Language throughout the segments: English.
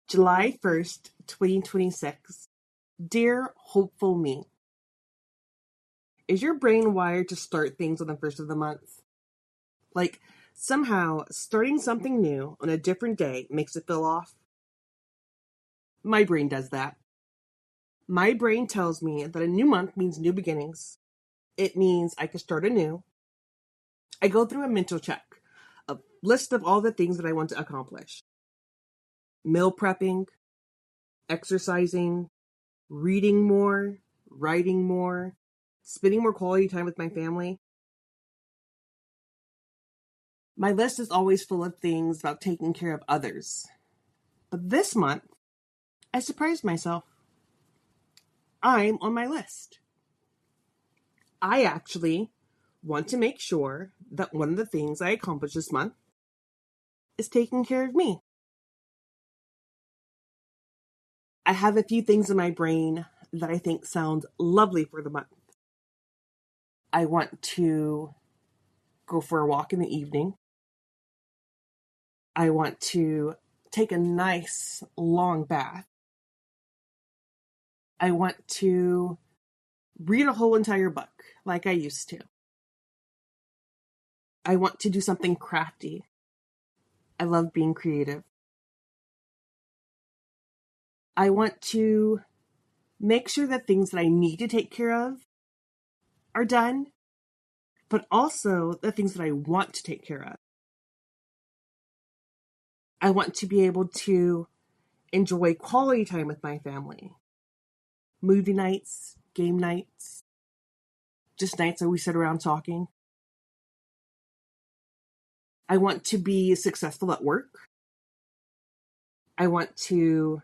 July 1st, 2026. Dear hopeful me, is your brain wired to start things on the first of the month? Like, somehow starting something new on a different day makes it feel off? My brain does that. My brain tells me that a new month means new beginnings. It means I can start anew. I go through a mental check, a list of all the things that I want to accomplish. Meal prepping, exercising, reading more, writing more, spending more quality time with my family. My list is always full of things about taking care of others. But this month, I surprised myself. I'm on my list. I actually want to make sure that one of the things I accomplish this month is taking care of me. I have a few things in my brain that I think sound lovely for the month. I want to go for a walk in the evening. I want to take a nice long bath. I want to read a whole entire book like I used to. I want to do something crafty. I love being creative. I want to make sure that things that I need to take care of are done, but also the things that I want to take care of. I want to be able to enjoy quality time with my family. Movie nights, game nights, just nights that we sit around talking. I want to be successful at work. I want to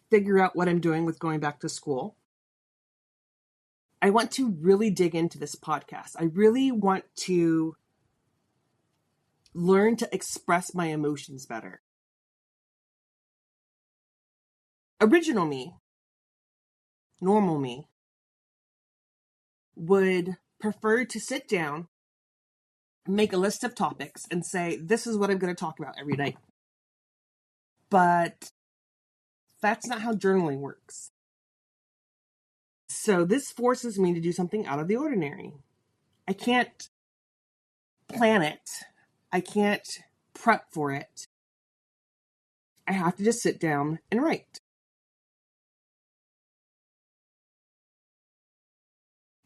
figure out what I'm doing with going back to school. I want to really dig into this podcast. I really want to learn to express my emotions better. Original me, normal me, would prefer to sit down, make a list of topics, and say, this is what I'm going to talk about every night. But that's not how journaling works. So this forces me to do something out of the ordinary. I can't plan it. I can't prep for it. I have to just sit down and write.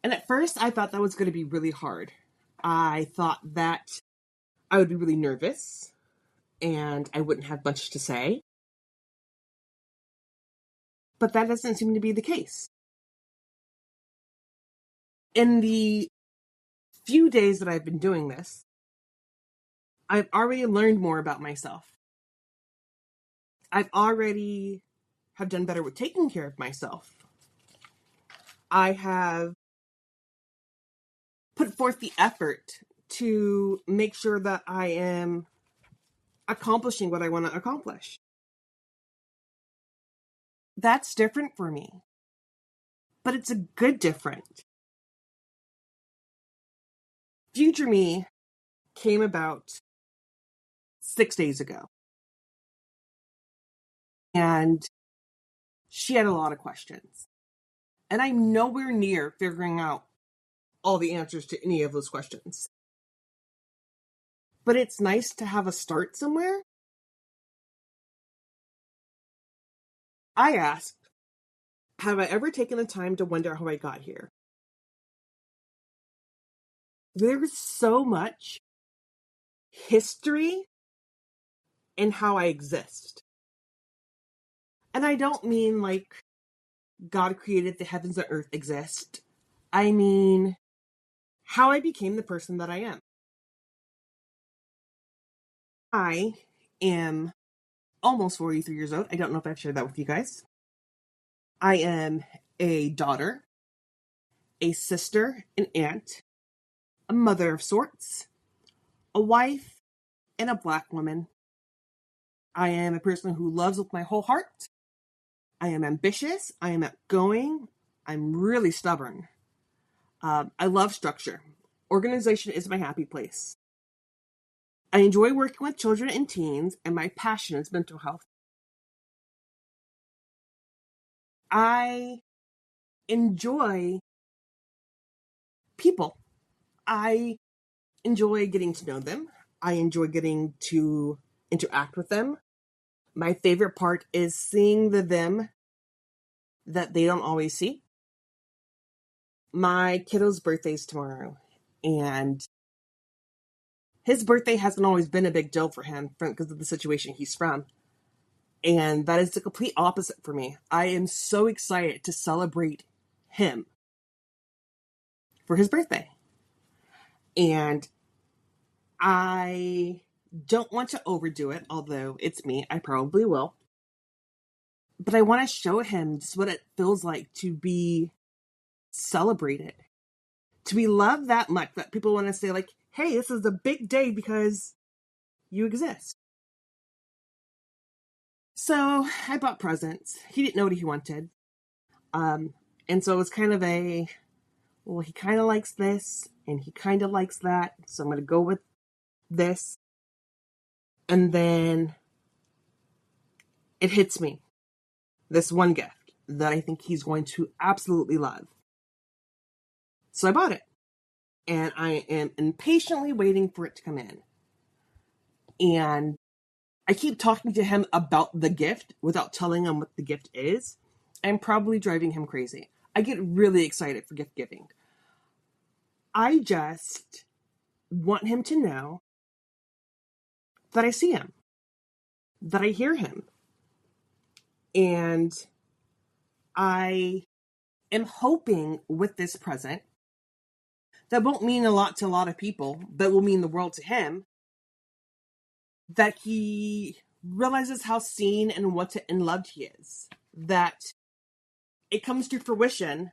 And at first, I thought that was going to be really hard. I thought that I would be really nervous and I wouldn't have much to say. But that doesn't seem to be the case. In the few days that I've been doing this, I've already learned more about myself. I've already have done better with taking care of myself. I have put forth the effort to make sure that I am accomplishing what I want to accomplish. That's different for me. But it's a good different. Future me came about 6 days ago. And she had a lot of questions. And I'm nowhere near figuring out all the answers to any of those questions. But it's nice to have a start somewhere. I asked, have I ever taken the time to wonder how I got here? There's so much history in how I exist. And I don't mean like God created the heavens and earth exist. I mean how I became the person that I am. I am almost 43 years old. I don't know if I've shared that with you guys. I am a daughter, a sister, an aunt, a mother of sorts, a wife, and a Black woman. I am a person who loves with my whole heart. I am ambitious. I am outgoing. I'm really stubborn. I love structure. Organization is my happy place. I enjoy working with children and teens, and my passion is mental health. I enjoy people. I enjoy getting to know them. I enjoy getting to interact with them. My favorite part is seeing the them that they don't always see. My kiddo's birthday's tomorrow, and his birthday hasn't always been a big deal for him because of the situation he's from. And that is the complete opposite for me. I am so excited to celebrate him for his birthday. And I don't want to overdo it, although it's me, I probably will. But I want to show him just what it feels like to be celebrated, to be loved that much that people want to say, like, hey, this is a big day because you exist. So I bought presents. He didn't know what he wanted. And so it was kind of well, he kind of likes this and he kind of likes that. So I'm going to go with this. And then it hits me. This one gift that I think he's going to absolutely love. So I bought it. And I am impatiently waiting for it to come in. And I keep talking to him about the gift without telling him what the gift is. I'm probably driving him crazy. I get really excited for gift giving. I just want him to know that I see him, that I hear him. And I am hoping with this present that won't mean a lot to a lot of people, but will mean the world to him, that he realizes how seen and wanted and loved he is. That it comes to fruition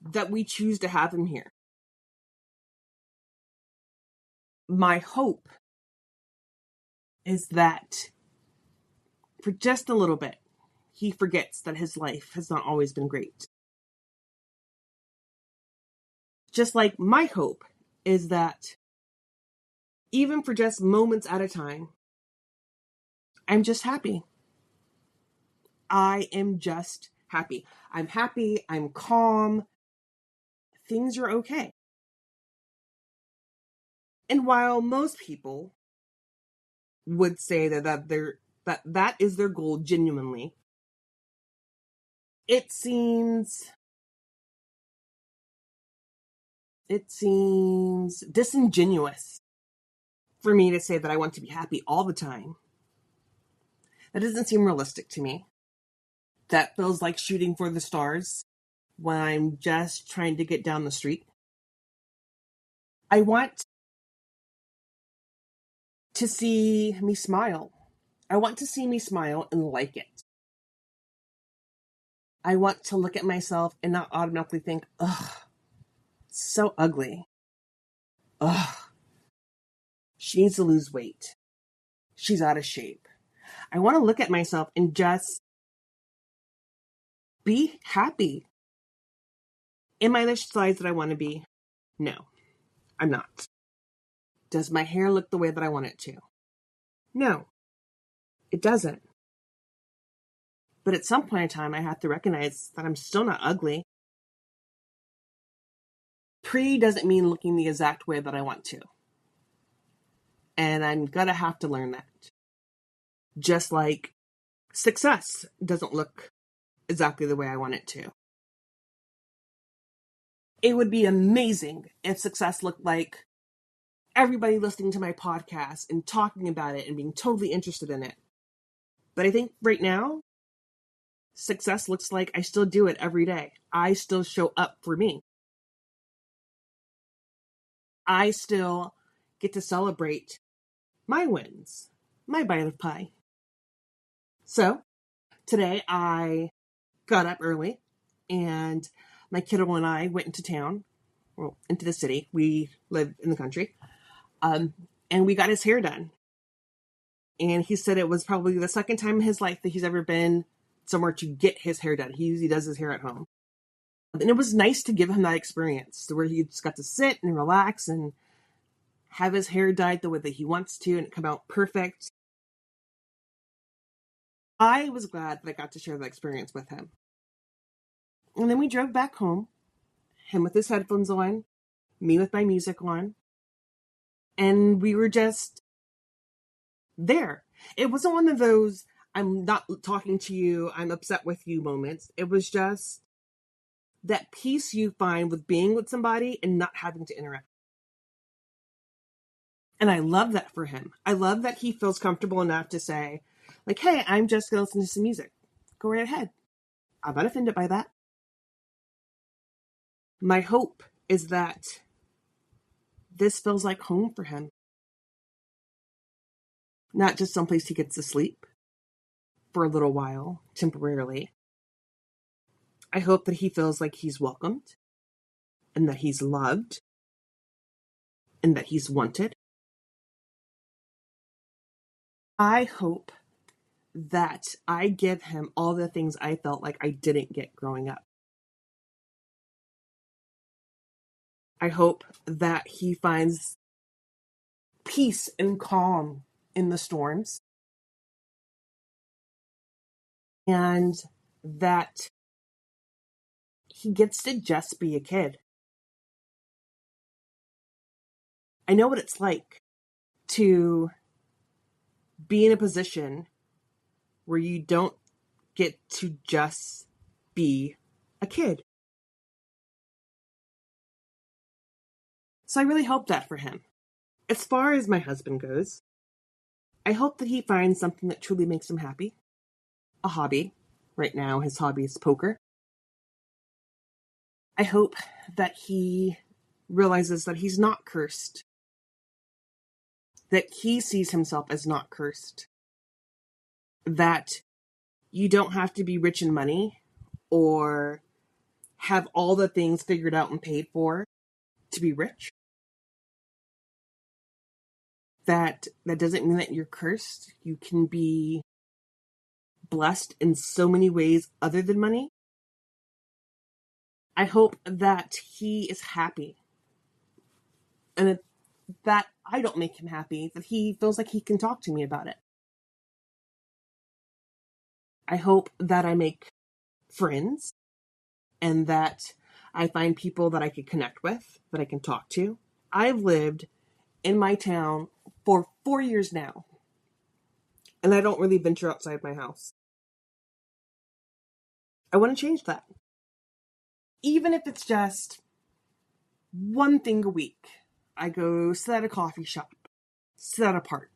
that we choose to have him here. My hope is that for just a little bit, he forgets that his life has not always been great. Just like my hope is that even for just moments at a time, I'm just happy. I am just happy. I'm happy. I'm calm. Things are okay. And while most people would say that is their goal genuinely, it seems disingenuous for me to say that I want to be happy all the time. That doesn't seem realistic to me. That feels like shooting for the stars when I'm just trying to get down the street. I want to see me smile. I want to see me smile and like it. I want to look at myself and not automatically think, ugh, so ugly. Ugh, she needs to lose weight. She's out of shape. I want to look at myself and just be happy. Am I the size that I want to be? No, I'm not. Does my hair look the way that I want it to? No, it doesn't. But at some point in time, I have to recognize that I'm still not ugly. Pretty doesn't mean looking the exact way that I want to. And I'm gonna have to learn that. Just like success doesn't look exactly the way I want it to. It would be amazing if success looked like everybody listening to my podcast and talking about it and being totally interested in it. But I think right now, success looks like I still do it every day. I still show up for me. I still get to celebrate my wins, my bite of pie. So today I got up early and my kiddo and I went into town, well, into the city. We live in the country. And we got his hair done. And he said it was probably the second time in his life that he's ever been somewhere to get his hair done. He usually does his hair at home. And it was nice to give him that experience where he just got to sit and relax and have his hair dyed the way that he wants to and it come out perfect. I was glad that I got to share that experience with him. And then we drove back home, him with his headphones on, me with my music on, and we were just there. It wasn't one of those, I'm not talking to you, I'm upset with you moments. It was just that peace you find with being with somebody and not having to interact. And I love that for him. I love that he feels comfortable enough to say, like, hey, I'm just going to listen to some music. Go right ahead. I'm not offended by that. My hope is that this feels like home for him. Not just someplace he gets to sleep for a little while, temporarily. I hope that he feels like he's welcomed and that he's loved and that he's wanted. I hope that I give him all the things I felt like I didn't get growing up. I hope that he finds peace and calm in the storms, and that he gets to just be a kid. I know what it's like to be in a position where you don't get to just be a kid. So I really hope that for him. As far as my husband goes, I hope that he finds something that truly makes him happy. A hobby. Right now, his hobby is poker. I hope that he realizes that he's not cursed. That he sees himself as not cursed. That you don't have to be rich in money or have all the things figured out and paid for to be rich. That doesn't mean that you're cursed. You can be blessed in so many ways other than money. I hope that he is happy and that I don't make him happy, that he feels like he can talk to me about it. I hope that I make friends and that I find people that I can connect with, that I can talk to. I've lived in my town for 4 years now, and I don't really venture outside my house. I want to change that. Even if it's just one thing a week. I go sit at a coffee shop, sit at a park.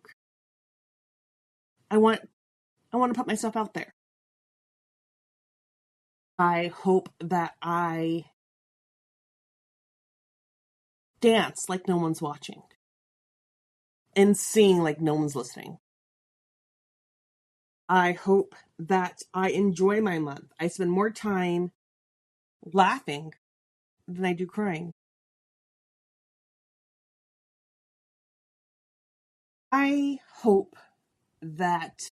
I want to put myself out there. I hope that I dance like no one's watching and sing like no one's listening. I hope that I enjoy my month. I spend more time laughing than I do crying. I hope that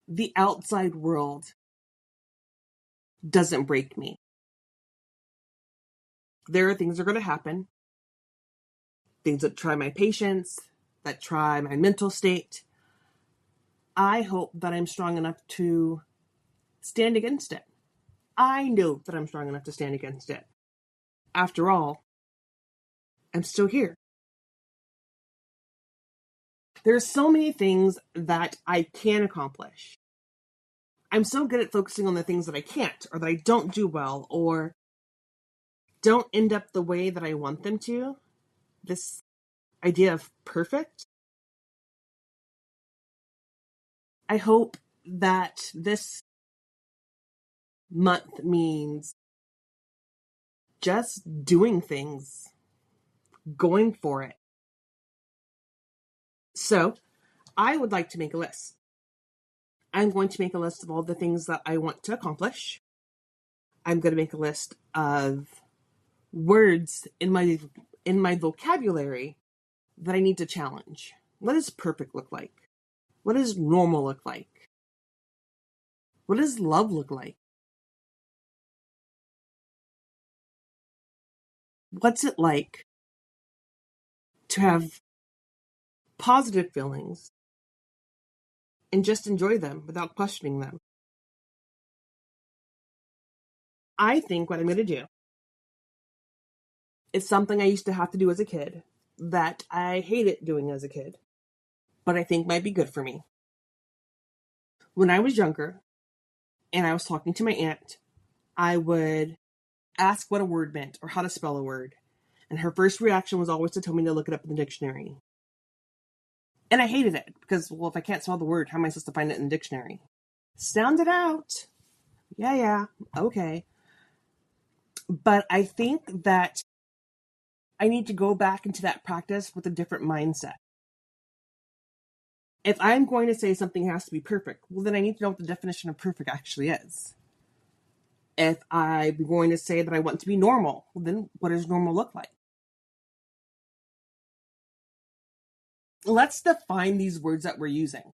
the outside world doesn't break me. There are things that are going to happen, things that try my patience, that try my mental state. I hope that I'm strong enough to stand against it. I know that I'm strong enough to stand against it. After all, I'm still here. There's so many things that I can accomplish. I'm so good at focusing on the things that I can't, or that I don't do well, or don't end up the way that I want them to. This idea of perfect. I hope that this month means just doing things, going for it. So I would like to make a list. I'm going to make a list of all the things that I want to accomplish. I'm going to make a list of words in my vocabulary that I need to challenge. What does perfect look like? What does normal look like? What does love look like? What's it like to have positive feelings and just enjoy them without questioning them? I think what I'm going to do is something I used to have to do as a kid that I hated doing as a kid, but I think might be good for me. When I was younger and I was talking to my aunt, I would ask what a word meant or how to spell a word. And her first reaction was always to tell me to look it up in the dictionary. And I hated it because, well, if I can't spell the word, how am I supposed to find it in the dictionary? Sound it out. Yeah, okay. But I think that I need to go back into that practice with a different mindset. If I'm going to say something has to be perfect, well, then I need to know what the definition of perfect actually is. If I'm going to say that I want to be normal, well, then what does normal look like? Let's define these words that we're using.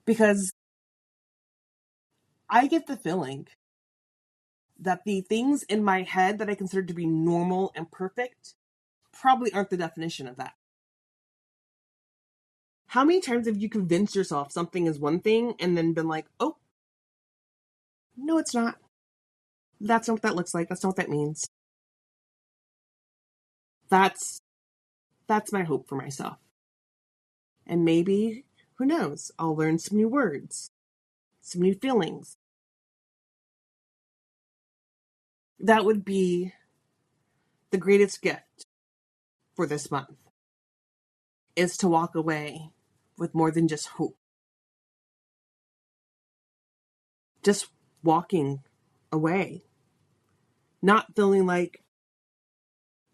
Because I get the feeling that the things in my head that I consider to be normal and perfect probably aren't the definition of that. How many times have you convinced yourself something is one thing and then been like, oh, no, it's not. That's not what that looks like. That's not what that means. That's my hope for myself. And maybe, who knows, I'll learn some new words, some new feelings. That would be the greatest gift for this month, is to walk away with more than just hope. Just walking away. Not feeling like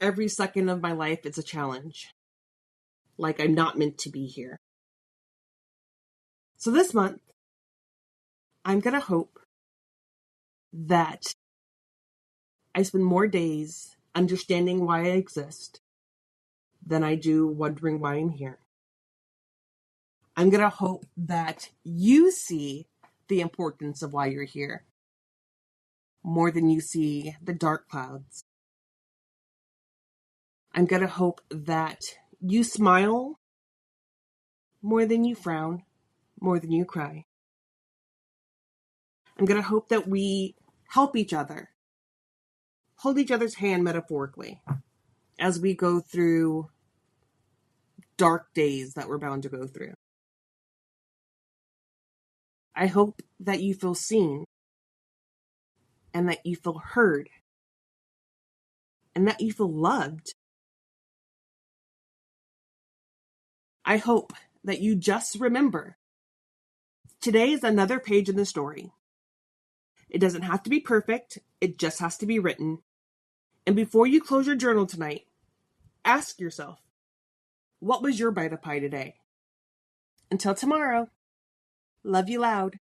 every second of my life is a challenge. Like I'm not meant to be here. So this month, I'm going to hope that I spend more days understanding why I exist than I do wondering why I'm here. I'm going to hope that you see the importance of why you're here more than you see the dark clouds. I'm going to hope that you smile more than you frown, more than you cry. I'm going to hope that we help each other, hold each other's hand metaphorically, as we go through dark days that we're bound to go through. I hope that you feel seen and that you feel heard and that you feel loved. I hope that you just remember today is another page in the story. It doesn't have to be perfect. It just has to be written. And before you close your journal tonight, ask yourself, what was your bite of pie today? Until tomorrow, love you loud.